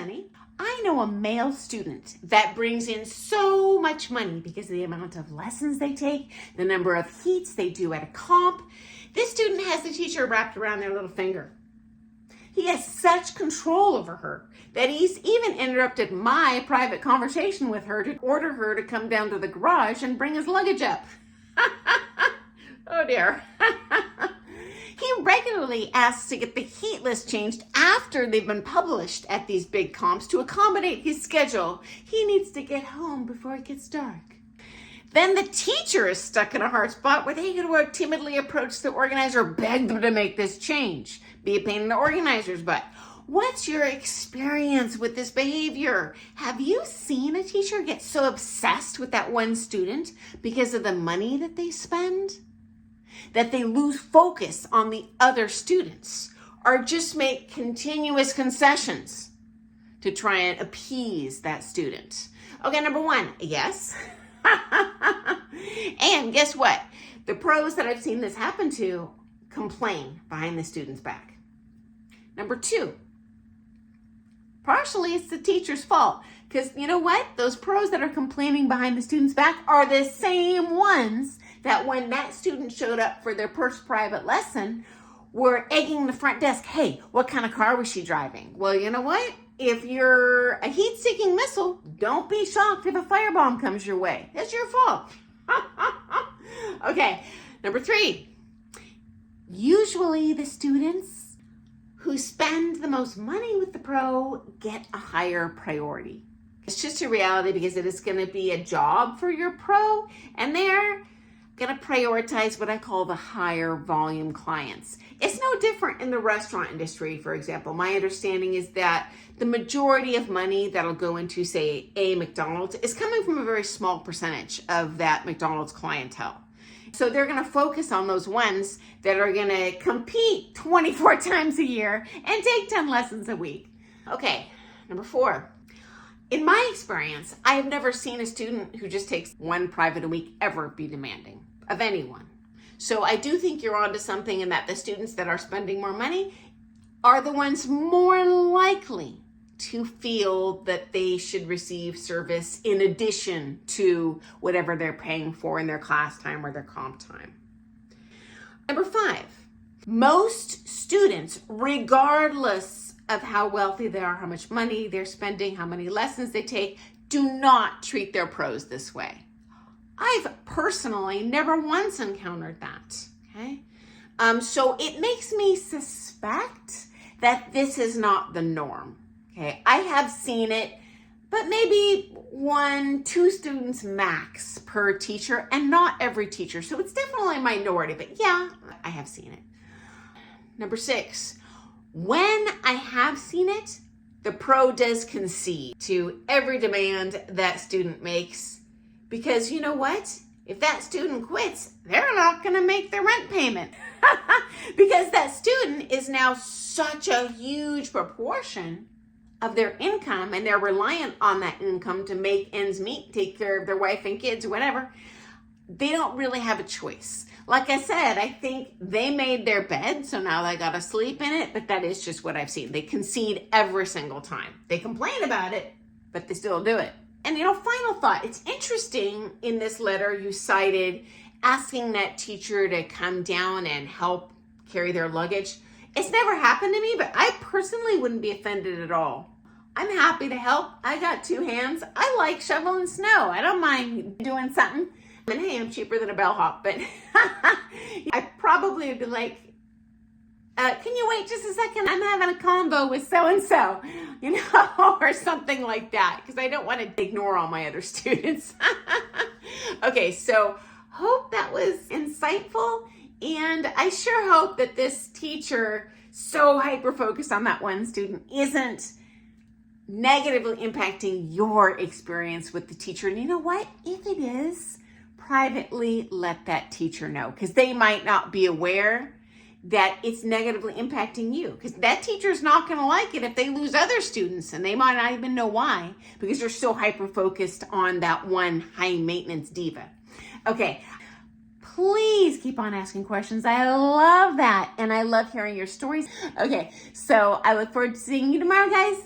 money. I know a male student that brings in so much money because of the amount of lessons they take, the number of heats they do at a comp. This student has the teacher wrapped around their little finger. He has such control over her that he's even interrupted my private conversation with her to order her to come down to the garage and bring his luggage up. Oh dear. He regularly asks to get the heat list changed after they've been published at these big comps to accommodate his schedule. He needs to get home before it gets dark. Then the teacher is stuck in a hard spot where they go to timidly approach the organizer, beg them to make this change. Be a pain in the organizer's butt. What's your experience with this behavior? Have you seen a teacher get so obsessed with that one student because of the money that they spend that they lose focus on the other students or just make continuous concessions to try and appease that student? Okay, number one, yes. And guess what? The pros that I've seen this happen to complain behind the student's back. Number two, partially it's the teacher's fault, because you know what? Those pros that are complaining behind the student's back are the same ones that when that student showed up for their first private lesson were egging the front desk. Hey, what kind of car was she driving? Well, you know what? If you're a heat-seeking missile, don't be shocked if a firebomb comes your way. It's your fault. Okay, number three. Usually the students who spend the most money with the pro get a higher priority. It's just a reality because it is going to be a job for your pro, and they're going to prioritize what I call the higher volume clients. It's no different in the restaurant industry, for example. My understanding is that the majority of money that'll go into, say, a McDonald's is coming from a very small percentage of that McDonald's clientele. So they're going to focus on those ones that are going to compete 24 times a year and take 10 lessons a week. Okay, number four. In my experience, I have never seen a student who just takes one private a week ever be demanding of anyone. So I do think you're onto something in that the students that are spending more money are the ones more likely to feel that they should receive service in addition to whatever they're paying for in their class time or their comp time. Number five, most students, regardless of how wealthy they are, how much money they're spending, how many lessons they take, do not treat their pros this way. I've personally never once encountered that, okay? So it makes me suspect that this is not the norm. Okay, I have seen it, but maybe 1-2 students max per teacher, and not every teacher. So it's definitely a minority, but yeah, I have seen it. Number six, when I have seen it, the pro does concede to every demand that student makes, because you know what? If that student quits, they're not going to make their rent payment because that student is now such a huge proportion of their income, and they're reliant on that income to make ends meet, take care of their wife and kids or whatever. They don't really have a choice. Like I said, I think they made their bed, so now they got to sleep in it, but that is just what I've seen. They concede every single time. They complain about it, but they still do it. And final thought, it's interesting in this letter you cited asking that teacher to come down and help carry their luggage. It's never happened to me, but I personally wouldn't be offended at all. I'm happy to help. I got 2 hands. I like shoveling snow. I don't mind doing something. And hey, I'm cheaper than a bellhop, but I probably would be like, can you wait just a second? I'm having a combo with so-and-so, or something like that, because I don't want to ignore all my other students. Okay, so hope that was insightful. And I sure hope that this teacher, so hyper-focused on that one student, isn't negatively impacting your experience with the teacher. And you know what? If it is, privately let that teacher know, because they might not be aware that it's negatively impacting you, because that teacher's not going to like it if they lose other students, and they might not even know why, because they're so hyper-focused on that one high-maintenance diva. Okay, please keep on asking questions. I love that, and I love hearing your stories. Okay, so I look forward to seeing you tomorrow, guys.